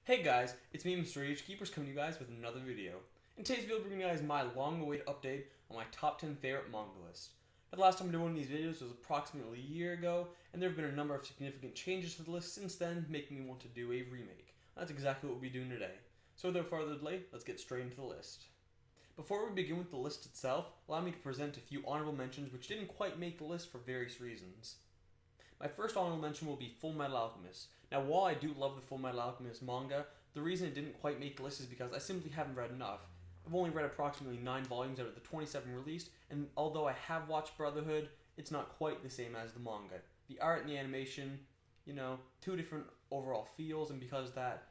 Hey guys, it's me, Mr. Keepers, coming to you guys with another video. In today's video, we're bringing you guys my long-awaited update on my top 10 favorite manga list. Now, the last time I did one of these videos was approximately a year ago, and there have been a number of significant changes to the list since then, making me want to do a remake. That's exactly what we'll be doing today. So without further delay, let's get straight into the list. Before we begin with the list itself, allow me to present a few honorable mentions which didn't quite make the list for various reasons. My first honorable mention will be Full Metal Alchemist. Now, while I do love the Full Metal Alchemist manga, the reason it didn't quite make the list is because I simply haven't read enough. I've only read approximately 9 volumes out of the 27 released, and although I have watched Brotherhood, it's not quite the same as the manga. The art and the animation, two different overall feels, and because of that,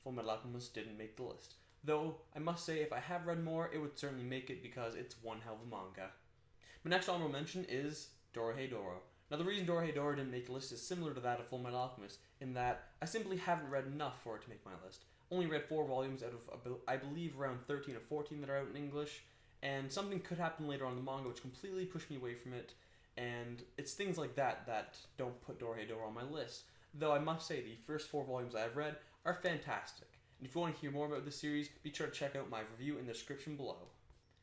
Full Metal Alchemist didn't make the list. Though, I must say, if I have read more, it would certainly make it because it's one hell of a manga. My next honorable mention is Dorohedoro. Now, the reason Dorohedoro didn't make the list is similar to that of Full Metal Alchemist, in that I simply haven't read enough for it to make my list. Only read 4 volumes out of, I believe, around 13 or 14 that are out in English, and something could happen later on in the manga which completely pushed me away from it, and it's things like that that don't put Dorohedoro on my list. Though I must say, the first 4 volumes I have read are fantastic. And if you want to hear more about this series, be sure to check out my review in the description below.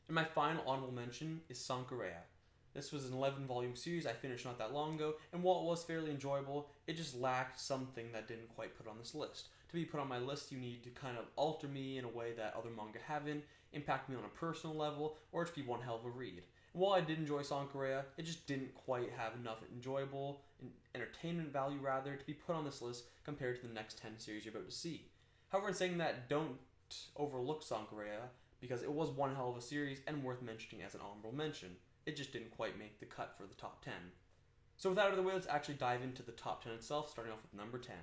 And my final honorable mention is Sankareya. This was an 11-volume series I finished not that long ago, and while it was fairly enjoyable, it just lacked something that didn't quite put on this list. To be put on my list, you need to kind of alter me in a way that other manga haven't, impact me on a personal level, or just be one hell of a read. And while I did enjoy Sankareya, it just didn't quite have enough enjoyable, entertainment value rather, to be put on this list compared to the next 10 series you're about to see. However, in saying that, don't overlook Sankareya, because it was one hell of a series and worth mentioning as an honorable mention. It just didn't quite make the cut for the top 10. So with that out of the way, let's actually dive into the top 10 itself, starting off with number 10.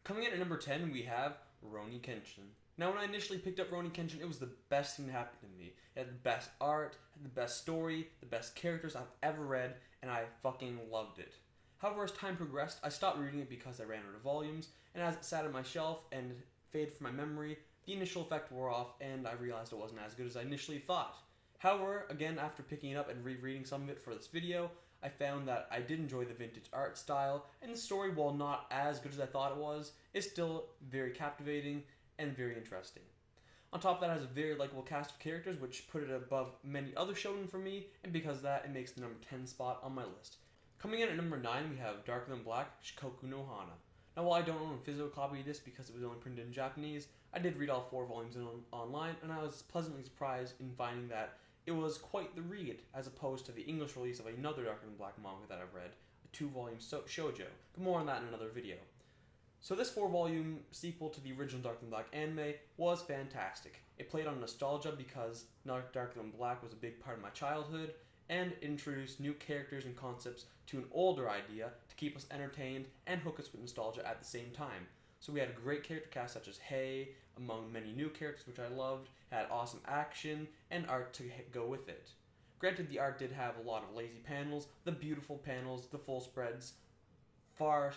Coming in at number 10, we have Rurouni Kenshin. Now, when I initially picked up Rurouni Kenshin, it was the best thing that happened to me. It had the best art, had the best story, the best characters I've ever read, and I fucking loved it. However, as time progressed, I stopped reading it because I ran out of volumes, and as it sat on my shelf and faded from my memory, the initial effect wore off, and I realized it wasn't as good as I initially thought. However, again, after picking it up and rereading some of it for this video, I found that I did enjoy the vintage art style, and the story, while not as good as I thought it was, is still very captivating and very interesting. On top of that, it has a very likable cast of characters, which put it above many other shonen for me, and because of that, it makes the number 10 spot on my list. Coming in at number 9, we have Darker Than Black, Shikoku no Hana. Now, while I don't own a physical copy of this because it was only printed in Japanese, I did read all 4 volumes online, and I was pleasantly surprised in finding that it was quite the read, as opposed to the English release of another Darker Than Black manga that I've read, a 2-volume shoujo, but more on that in another video. So this 4-volume sequel to the original Darker Than Black anime was fantastic. It played on nostalgia because Darker Than Black was a big part of my childhood, and introduced new characters and concepts to an older idea to keep us entertained and hook us with nostalgia at the same time. So we had a great character cast such as Hei, among many new characters which I loved, had awesome action and art to go with it. Granted, the art did have a lot of lazy panels, the beautiful panels, the full spreads, far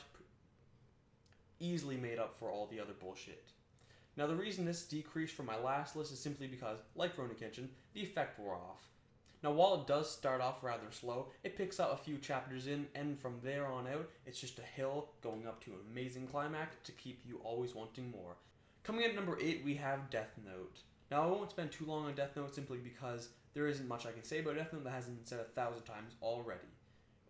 easily made up for all the other bullshit. Now, the reason this decreased from my last list is simply because, like Rurouni Kenshin, the effect wore off. Now, while it does start off rather slow, it picks up a few chapters in, and from there on out, it's just a hill going up to an amazing climax to keep you always wanting more. Coming in at number 8, we have Death Note. Now, I won't spend too long on Death Note simply because there isn't much I can say about Death Note that hasn't been said 1,000 times already.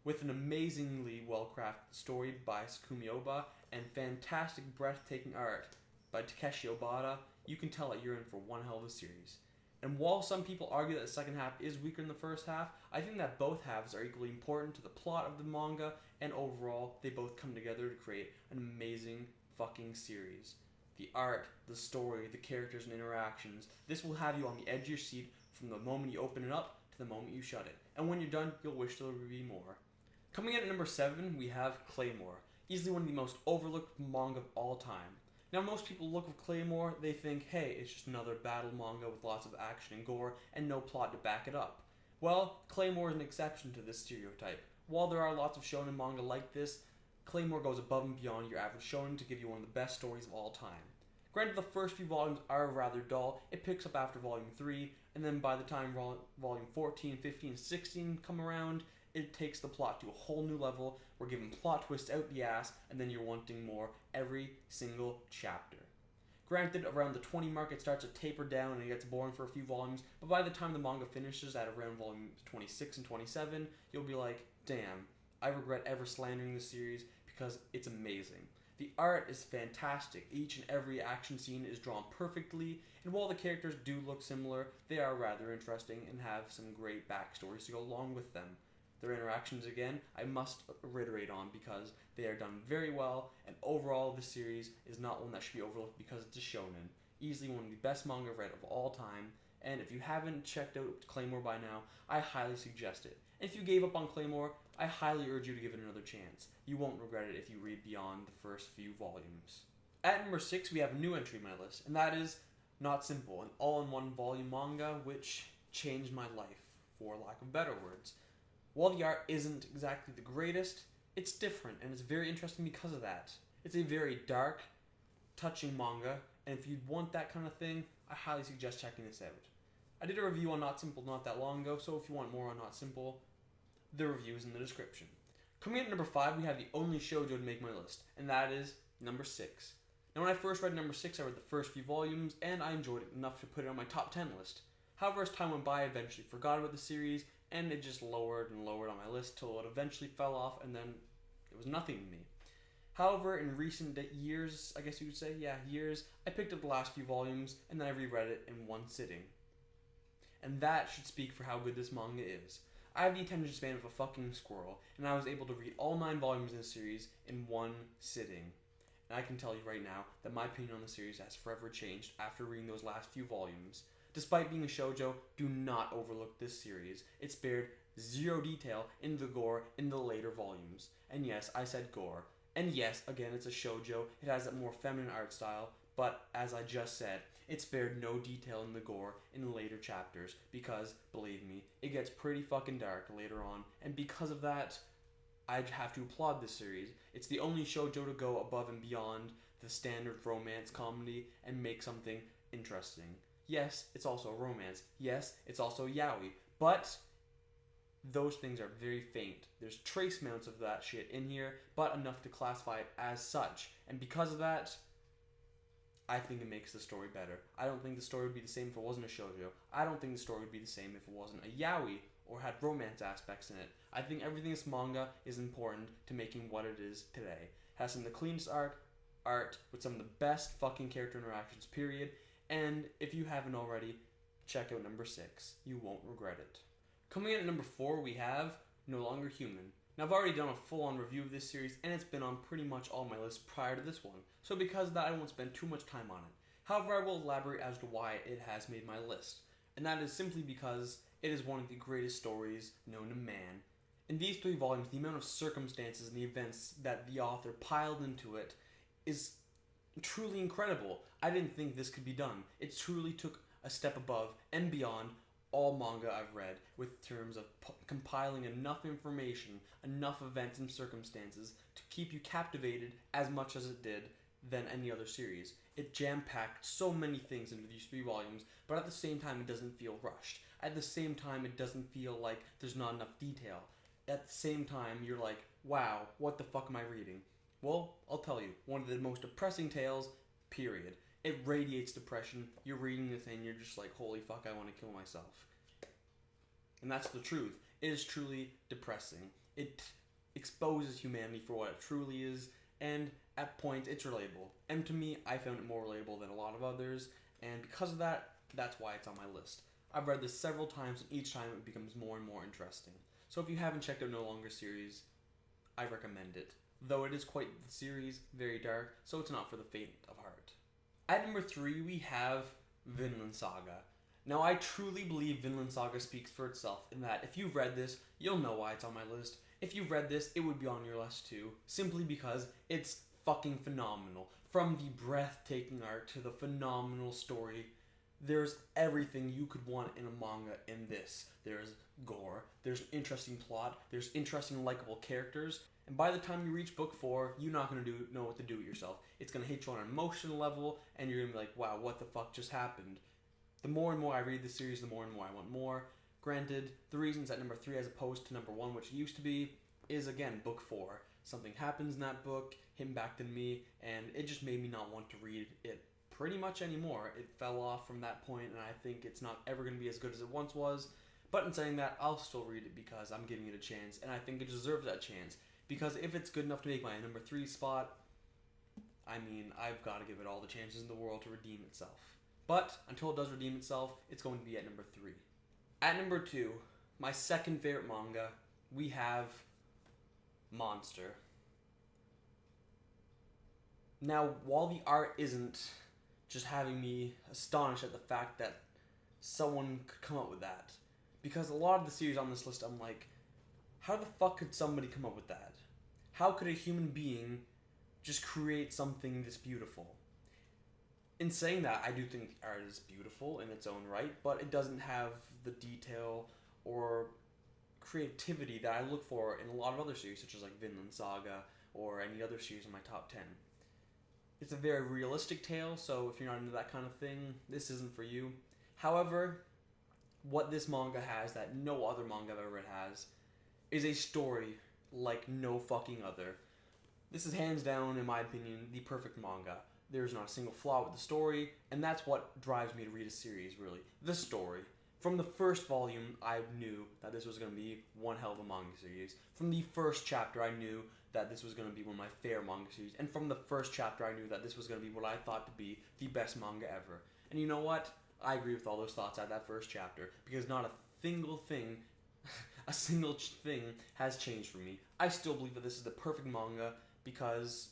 With an amazingly well-crafted story by Sakumi Oba and fantastic breathtaking art by Takeshi Obata, you can tell that you're in for one hell of a series. And while some people argue that the second half is weaker than the first half, I think that both halves are equally important to the plot of the manga, and overall, they both come together to create an amazing fucking series. The art, the story, the characters and interactions, this will have you on the edge of your seat from the moment you open it up to the moment you shut it. And when you're done, you'll wish there would be more. Coming in at number 7, we have Claymore, easily one of the most overlooked manga of all time. Now, most people look at Claymore, they think, hey, it's just another battle manga with lots of action and gore and no plot to back it up. Well, Claymore is an exception to this stereotype. While there are lots of shonen manga like this, Claymore goes above and beyond your average shonen to give you one of the best stories of all time. Granted, the first few volumes are rather dull, it picks up after volume 3, and then by the time volume 14, 15, and 16 come around, it takes the plot to a whole new level. We're given plot twists out the ass, and then you're wanting more every single chapter. Granted, around the 20 mark it starts to taper down and it gets boring for a few volumes, but by the time the manga finishes at around volume 26 and 27, you'll be like, damn, I regret ever slandering this series because it's amazing. The art is fantastic, each and every action scene is drawn perfectly, and while the characters do look similar, they are rather interesting and have some great backstories to go along with them. Their interactions, again, I must reiterate on because they are done very well, and overall this series is not one that should be overlooked because it's a shonen. Easily one of the best manga I've read of all time, and if you haven't checked out Claymore by now, I highly suggest it. And if you gave up on Claymore, I highly urge you to give it another chance. You won't regret it if you read beyond the first few volumes. At number 6, we have a new entry in my list, and that is Not Simple, an all-in-one volume manga which changed my life, for lack of better words. While the art isn't exactly the greatest, it's different, and it's very interesting because of that. It's a very dark, touching manga, and if you want that kind of thing, I highly suggest checking this out. I did a review on Not Simple not that long ago, so if you want more on Not Simple, the review is in the description. Coming in at number 5, we have the only shoujo to make my list, and that is number 6. Now when I first read number 6, I read the first few volumes, and I enjoyed it enough to put it on my top 10 list. However, as time went by, I eventually forgot about the series, and it just lowered and lowered on my list till it eventually fell off, and then it was nothing to me. However, in recent years, I guess you would say, years, I picked up the last few volumes, and then I reread it in one sitting. And that should speak for how good this manga is. I have the attention span of a fucking squirrel, and I was able to read all 9 volumes in the series in one sitting. And I can tell you right now that my opinion on the series has forever changed after reading those last few volumes. Despite being a shoujo, do not overlook this series. It spared zero detail in the gore in the later volumes. And yes, I said gore. And yes, again, it's a shoujo. It has that more feminine art style, but as I just said, it spared no detail in the gore in the later chapters because, believe me, it gets pretty fucking dark later on, and because of that, I'd have to applaud this series. It's the only shoujo to go above and beyond the standard romance comedy and make something interesting. Yes, it's also a romance. Yes, it's also yaoi, but those things are very faint. There's trace amounts of that shit in here, but enough to classify it as such, and because of that, I think it makes the story better. I don't think the story would be the same if it wasn't a shoujo. I don't think the story would be the same if it wasn't a yaoi or had romance aspects in it. I think everything in this manga is important to making what it is today. It has some of the cleanest art with some of the best fucking character interactions, period. And if you haven't already, check out number 6. You won't regret it. Coming in at number 4, we have No Longer Human. Now, I've already done a full-on review of this series, and it's been on pretty much all my lists prior to this one, so because of that, I won't spend too much time on it. However, I will elaborate as to why it has made my list, and that is simply because it is one of the greatest stories known to man. In these 3 volumes, the amount of circumstances and the events that the author piled into it is truly incredible. I didn't think this could be done. It truly took a step above and beyond all manga I've read with terms of compiling enough information, enough events and circumstances to keep you captivated as much as it did than any other series. It jam-packed so many things into these 3 volumes, but at the same time it doesn't feel rushed. At the same time it doesn't feel like there's not enough detail. At the same time you're like, wow, what the fuck am I reading? Well, I'll tell you, one of the most depressing tales, period. It radiates depression. You're reading the thing, you're just like, holy fuck, I want to kill myself. And that's the truth. It is truly depressing. It exposes humanity for what it truly is, and at points, it's relatable. And to me, I found it more relatable than a lot of others, and because of that, that's why it's on my list. I've read this several times, and each time it becomes more and more interesting. So if you haven't checked out No Longer series, I recommend it. Though it is quite the series, very dark, so it's not for the faint of heart. At number 3, we have Vinland Saga. Now, I truly believe Vinland Saga speaks for itself in that if you've read this, you'll know why it's on my list. If you've read this, it would be on your list too, simply because it's fucking phenomenal. From the breathtaking art to the phenomenal story, there's everything you could want in a manga in this. There's gore, there's an interesting plot, there's interesting likable characters, and by the time you reach book 4, you're not going to know what to do with yourself. It's going to hit you on an emotional level, and you're going to be like, wow, what the fuck just happened? The more and more I read the series, the more and more I want more. Granted, the reasons at number 3 as opposed to number 1, which it used to be, is again, book 4. Something happens in that book, him back to me, and it just made me not want to read it pretty much anymore. It fell off from that point, and I think it's not ever going to be as good as it once was. But in saying that, I'll still read it because I'm giving it a chance, and I think it deserves that chance. Because if it's good enough to make my number 3 spot, I mean, I've got to give it all the chances in the world to redeem itself. But until it does redeem itself, it's going to be at number 3. At number 2, my second favorite manga, we have Monster. Now, while the art isn't just having me astonished at the fact that someone could come up with that, because a lot of the series on this list, I'm like, how the fuck could somebody come up with that? How could a human being just create something this beautiful? In saying that, I do think art is beautiful in its own right, but it doesn't have the detail or creativity that I look for in a lot of other series, such as like Vinland Saga or any other series in my top 10. It's a very realistic tale, so if you're not into that kind of thing, this isn't for you. However, what this manga has that no other manga I've ever read has is a story like no fucking other. This is hands down, in my opinion, the perfect manga. There's not a single flaw with the story, and that's what drives me to read a series, really. The story. From the first volume, I knew that this was going to be one hell of a manga series. From the first chapter, I knew that this was going to be one of my favorite manga series. And from the first chapter, I knew that this was going to be what I thought to be the best manga ever. And you know what? I agree with all those thoughts at that first chapter, because not a single thing has changed for me. I still believe that this is the perfect manga because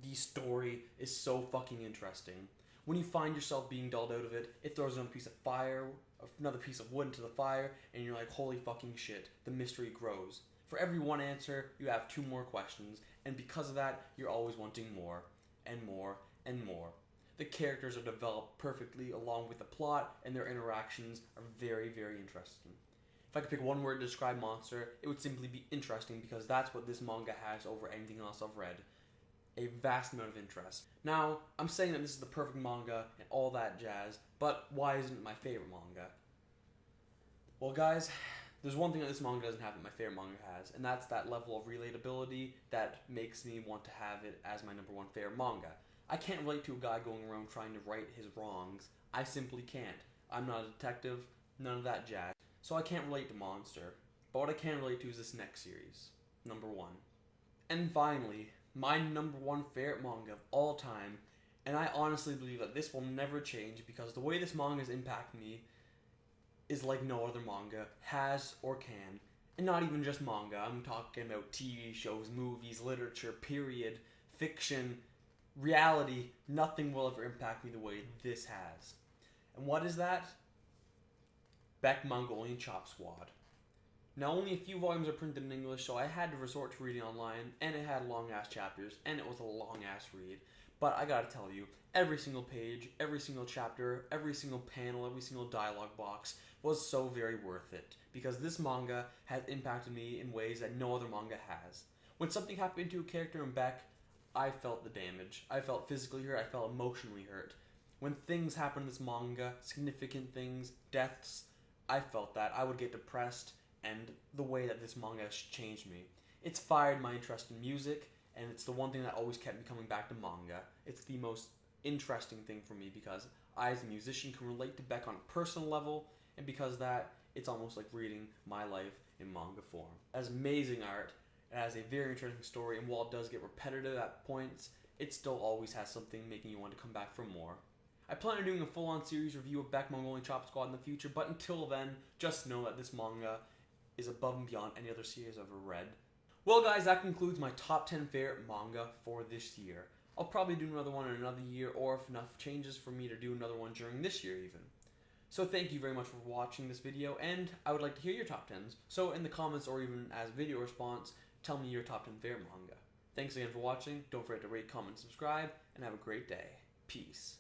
the story is so fucking interesting. When you find yourself being dulled out of it, it throws another piece of fire, another piece of wood into the fire, and you're like, holy fucking shit, the mystery grows. For every one answer, you have 2 more questions, and because of that, you're always wanting more, and more, and more. The characters are developed perfectly along with the plot, and their interactions are very, very interesting. If I could pick one word to describe Monster, it would simply be interesting, because that's what this manga has over anything else I've read. A vast amount of interest. Now, I'm saying that this is the perfect manga and all that jazz, but why isn't it my favorite manga? Well, guys, there's one thing that this manga doesn't have that my favorite manga has, and that's that level of relatability that makes me want to have it as my number 1 favorite manga. I can't relate to a guy going around trying to right his wrongs. I simply can't. I'm not a detective, none of that jazz. So I can't relate to Monster. But what I can relate to is this next series, number 1. And finally, my number 1 favorite manga of all time, and I honestly believe that this will never change because the way this manga has impacted me is like no other manga has or can. And not even just manga, I'm talking about TV shows, movies, literature, period, fiction, reality. Nothing will ever impact me the way this has. And what is that? Beck Mongolian Chop Squad. Now, only a few volumes are printed in English, so I had to resort to reading online, and it had long-ass chapters, and it was a long-ass read. But I gotta tell you, every single page, every single chapter, every single panel, every single dialogue box was so very worth it, because this manga has impacted me in ways that no other manga has. When something happened to a character in Beck, I felt the damage. I felt physically hurt, I felt emotionally hurt. When things happen in this manga, significant things, deaths, I felt that. I would get depressed, and the way that this manga has changed me. It's fired my interest in music, and it's the one thing that always kept me coming back to manga. It's the most interesting thing for me because I, as a musician, can relate to Beck on a personal level, and because of that, it's almost like reading my life in manga form. It has amazing art, it has a very interesting story, and while it does get repetitive at points, it still always has something making you want to come back for more. I plan on doing a full-on series review of Beck Mongolian Chop Squad in the future, but until then, just know that this manga is above and beyond any other series I've ever read. Well guys, that concludes my top 10 favorite manga for this year. I'll probably do another one in another year, or if enough changes for me to do another one during this year even. So thank you very much for watching this video, and I would like to hear your top 10s. So in the comments or even as video response, tell me your top 10 favorite manga. Thanks again for watching, don't forget to rate, comment, subscribe, and have a great day. Peace.